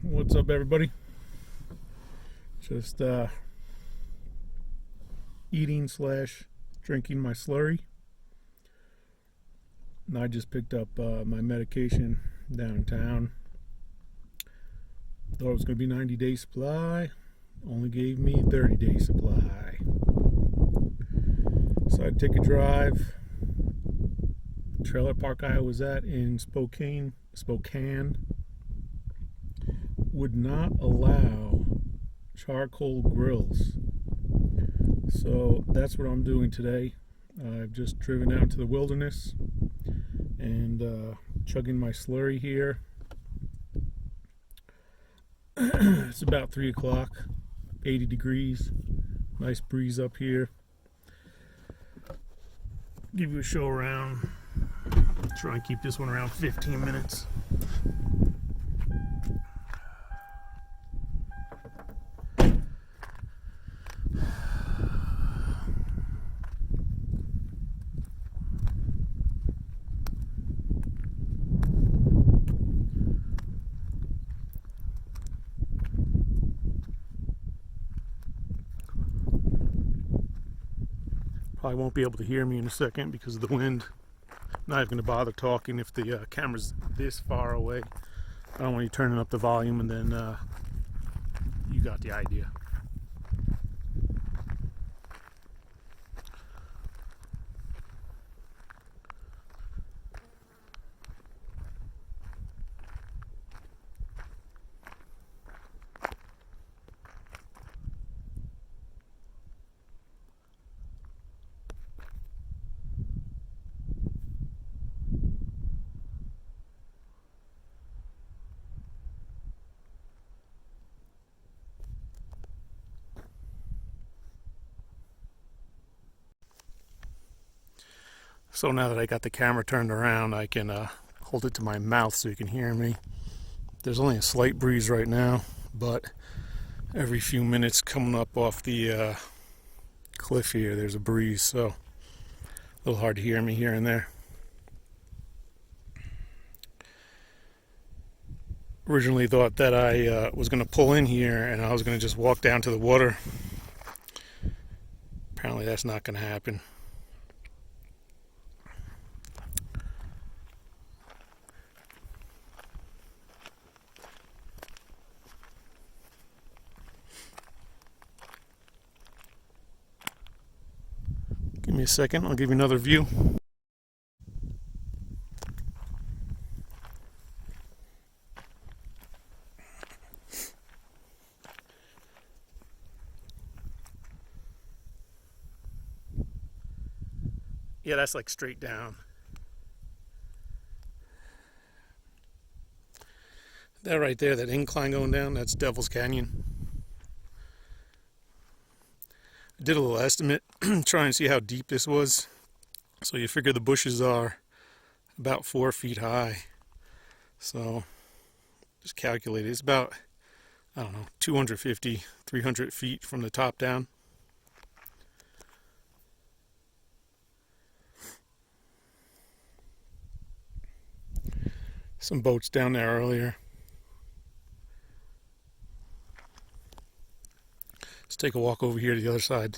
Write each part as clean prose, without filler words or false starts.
What's up, everybody? Just eating / drinking my slurry. And I just picked up my medication downtown. Thought it was going to be 90-day supply. Only gave me 30-day supply. So I'd take a drive. Trailer park I was at in Spokane would not allow charcoal grills. So that's what I'm doing today. I've just driven out into the wilderness and chugging my slurry here. It's about 3 o'clock, 80 degrees, nice breeze up here. Give you a show around. Try and keep this one around 15 minutes. Probably won't be able to hear me in a second because of the wind. Not even going to bother talking if the camera's this far away. I don't want you turning up the volume and then you got the idea. So now that I got the camera turned around, I can hold it to my mouth so you can hear me. There's only a slight breeze right now, but every few minutes coming up off the cliff here, there's a breeze, so a little hard to hear me here and there. Originally thought that I was going to pull in here and I was going to just walk down to the water. Apparently that's not going to happen. Give me a second, I'll give you another view. Yeah, that's like straight down. That right there, that incline going down, that's Devil's Canyon. I did a little estimate, trying to see how deep this was. So you figure the bushes are about 4 feet high. So just calculate it. It's about, I don't know, 250, 300 feet from the top down. Some boats down there earlier. Let's take a walk over here to the other side.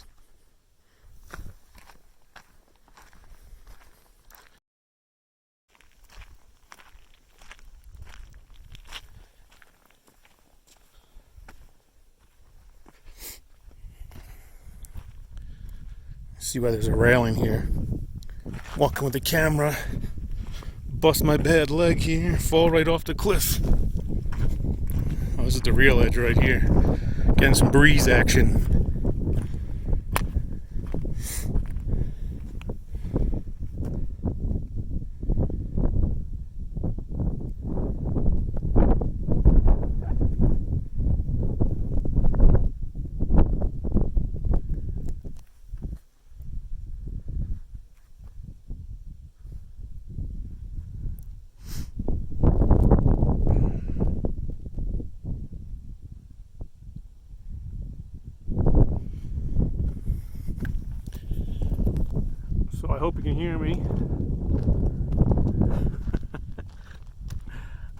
See why there's a railing here. Walking with the camera, bust my bad leg here, fall right off the cliff. Oh, this is the real edge right here. Getting some breeze action. I hope you can hear me.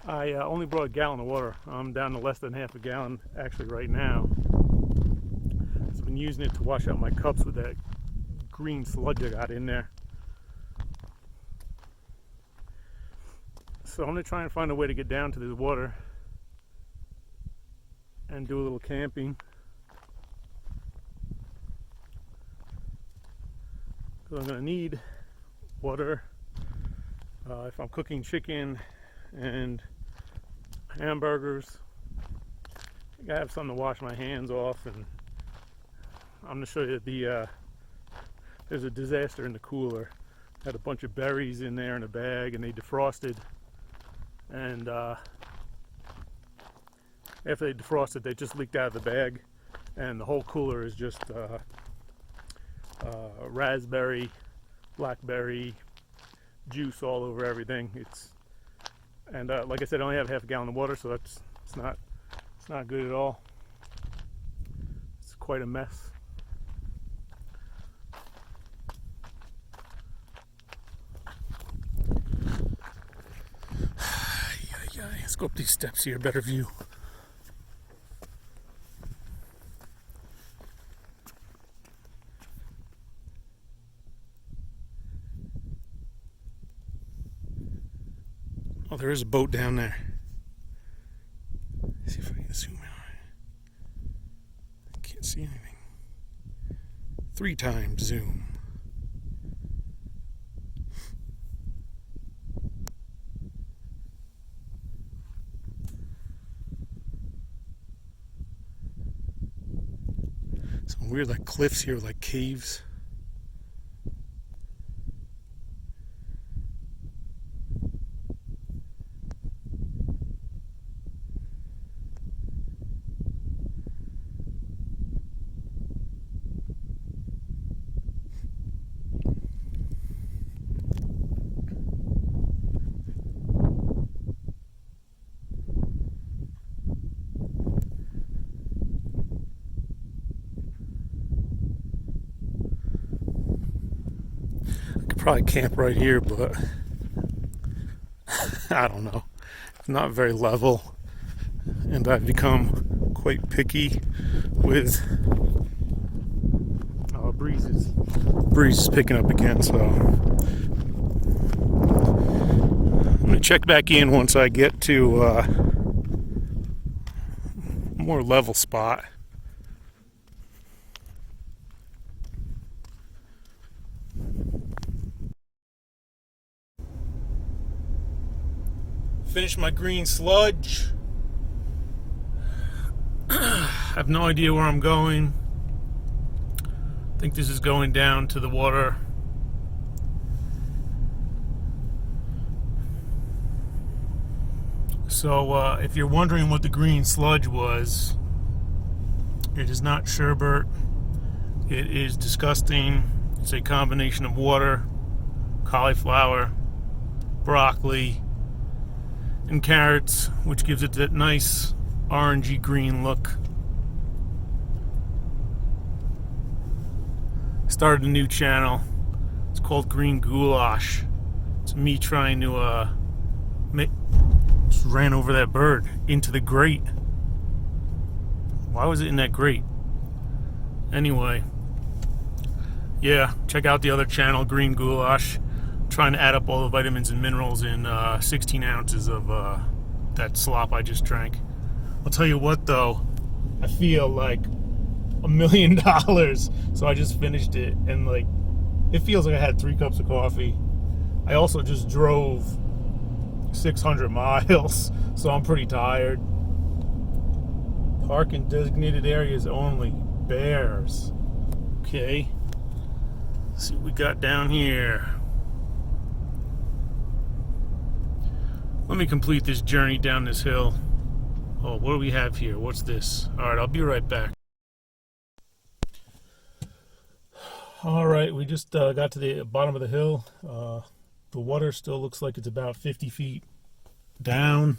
I only brought a gallon of water. I'm down to less than half a gallon actually right now. I've been using it to wash out my cups with that green sludge I got in there. So I'm going to try and find a way to get down to this water and do a little camping. So I'm going to need water if I'm cooking chicken and hamburgers. I gotta have something to wash my hands off, and I'm going to show you there's a disaster in the cooler. Had a bunch of berries in there in a bag, and they defrosted. And after they defrosted, they just leaked out of the bag, and the whole cooler is just raspberry, blackberry juice all over everything. And like I said, I only have half a gallon of water, so it's not good at all. It's quite a mess. Let's go up these steps here, better view. Oh, there is a boat down there. Let's see if I can zoom in on it. I can't see anything. 3 times zoom. Some weird like cliffs here, like caves. Probably camp right here, but I don't know. It's not very level, and I've become quite picky with breezes. Breeze is picking up again, so I'm gonna check back in once I get to a more level spot. Finish my green sludge. I have no idea where I'm going. I think this is going down to the water. So if you're wondering what the green sludge was, it is not sherbet. It is disgusting. It's a combination of water, cauliflower, broccoli, and carrots, which gives it that nice orangey green look. Started a new channel. It's called Green Goulash. It's me trying to just ran over that bird into the grate. Why was it in that grate? Anyway, yeah, check out the other channel, Green Goulash. Trying to add up all the vitamins and minerals in 16 ounces of that slop I just drank. I'll tell you what though, I feel like $1 million. So I just finished it, and like it feels like I had 3 cups of coffee. I also just drove 600 miles, so I'm pretty tired. Park in designated areas only. Bears. Okay. Let's see what we got down here. Let me complete this journey down this hill. Oh, what do we have here? What's this? Alright, I'll be right back. Alright, we just got to the bottom of the hill. The water still looks like it's about 50 feet down.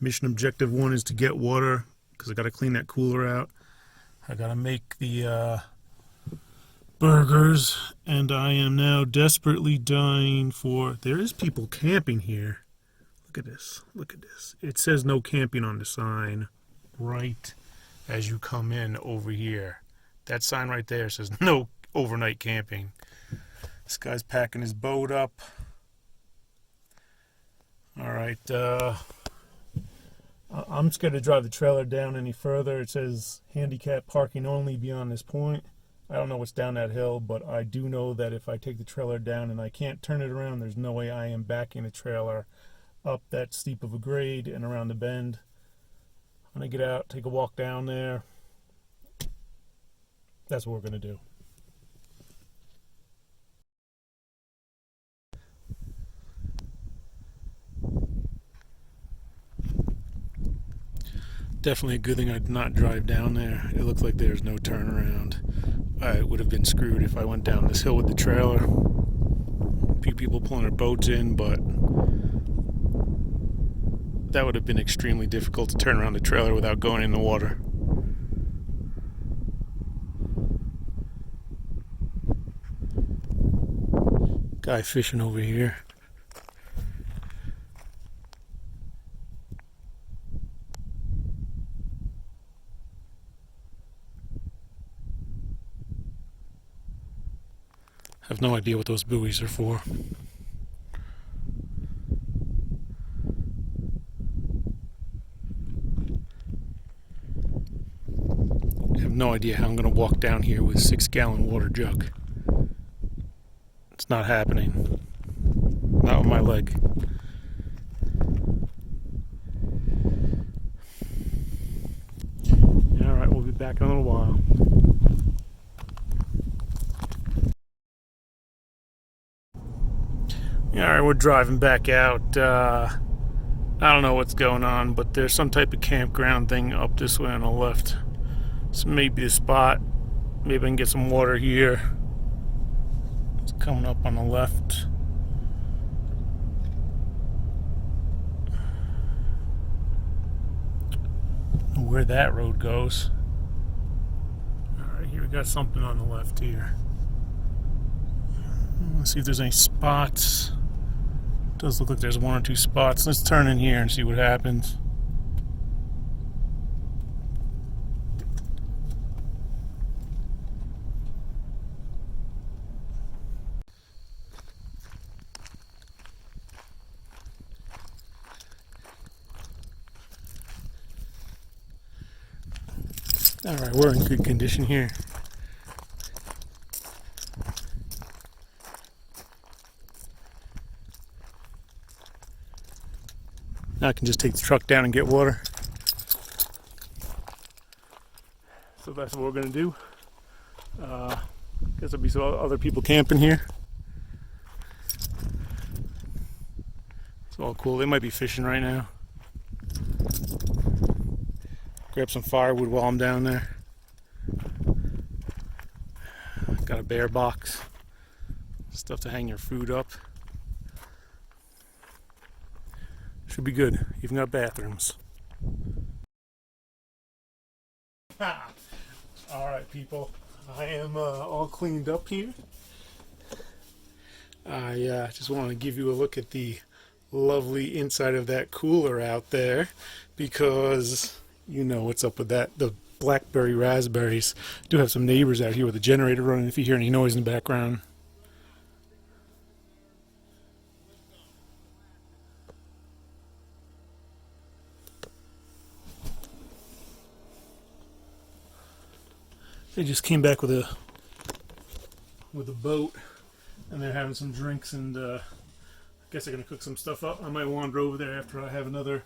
Mission objective 1 is to get water, because I got to clean that cooler out. I got to make the burgers, and I am now desperately dying for... There is people camping here. Look at this. Look at this. It says no camping on the sign right as you come in over here. That sign right there says no overnight camping. This guy's packing his boat up. Alright, I'm scared to drive the trailer down any further. It says handicap parking only beyond this point. I don't know what's down that hill, but I do know that if I take the trailer down and I can't turn it around, there's no way I am backing the trailer up that steep of a grade and around the bend. I'm going to get out, take a walk down there. That's what we're going to do. Definitely a good thing I did not drive down there. It looks like there's no turnaround. I would have been screwed if I went down this hill with the trailer. A few people pulling their boats in, but that would have been extremely difficult to turn around the trailer without going in the water. Guy fishing over here. I have no idea what those buoys are for. I have no idea how I'm going to walk down here with a 6-gallon water jug. It's not happening. Not with my leg. Alright, we'll be back in a little while. Alright, we're driving back out. I don't know what's going on, but there's some type of campground thing up this way on the left. This may be the spot. Maybe I can get some water here. It's coming up on the left. Where that road goes. Alright, here we got something on the left here. Let's see if there's any spots. Does look like there's 1 or 2 spots. Let's turn in here and see what happens. Alright, we're in good condition here. Now I can just take the truck down and get water. So that's what we're going to do. Guess there'll be some other people camping here. It's all cool. They might be fishing right now. Grab some firewood while I'm down there. Got a bear box. Stuff to hang your food up. Should be good. Even got bathrooms. Alright people, I am all cleaned up here. I just want to give you a look at the lovely inside of that cooler out there, because you know what's up with that. The blackberry raspberries. Do have some neighbors out here with a generator running if you hear any noise in the background. They just came back with a boat, and they're having some drinks, and I guess they're gonna cook some stuff up. I might wander over there after I have another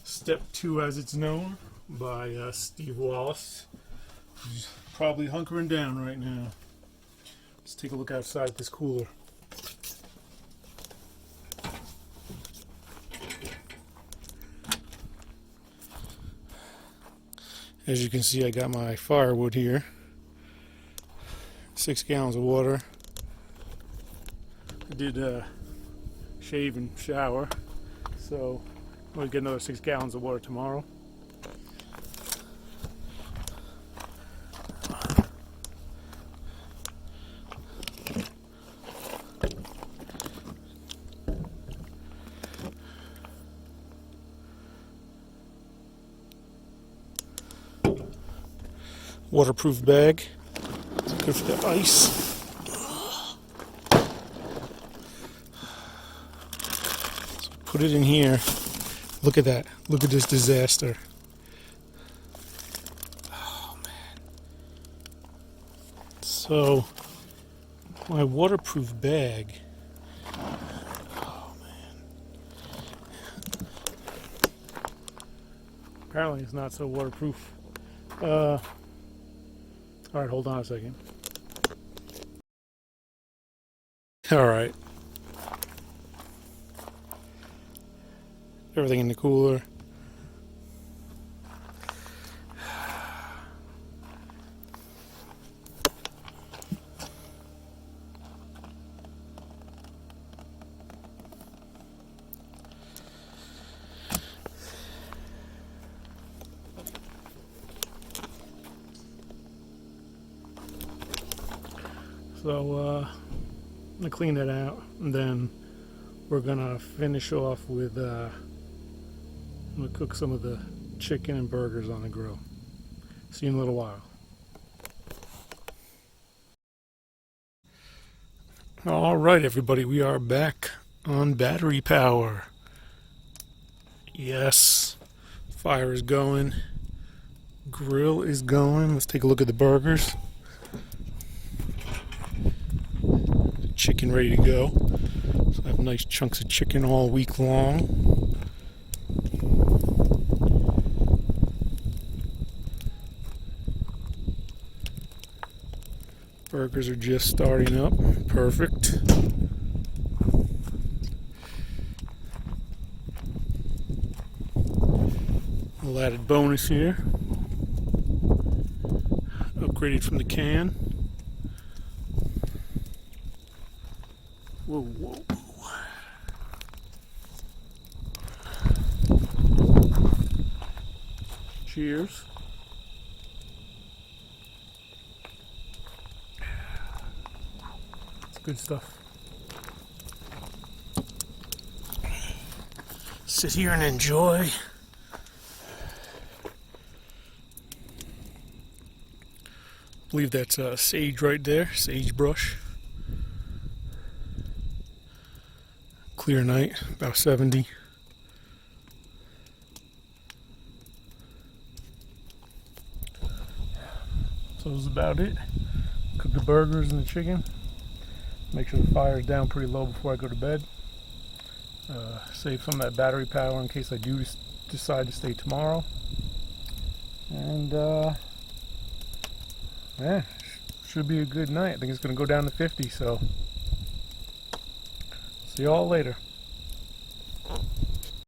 Step 2, as it's known, by Steve Wallace, who's probably hunkering down right now. Let's take a look outside this cooler. As you can see, I got my firewood here. 6 gallons of water. I did shave and shower, so I'm going to get another 6 gallons of water tomorrow. waterproof bag. It's good for the ice. So put it in here. Look at that. Look at this disaster. Oh man. So my waterproof bag. Oh man. Apparently it's not so waterproof. Alright, hold on a second. Alright. Everything in the cooler. So, I'm gonna clean that out, and then we're gonna finish off with, I'm gonna cook some of the chicken and burgers on the grill. See you in a little while. Alright, everybody, we are back on battery power. Yes, fire is going, grill is going. Let's take a look at the burgers. Chicken ready to go. So I have nice chunks of chicken all week long. Burgers are just starting up. Perfect. A little added bonus here. Upgraded from the can. Whoa, whoa. Cheers. It's good stuff. Sit here and enjoy. I believe that's sage right there, sagebrush. Clear night, about 70. So that's about it. Cook the burgers and the chicken. Make sure the fire is down pretty low before I go to bed. Save some of that battery power in case I do decide to stay tomorrow. And yeah, should be a good night. I think it's going to go down to 50, so see y'all later.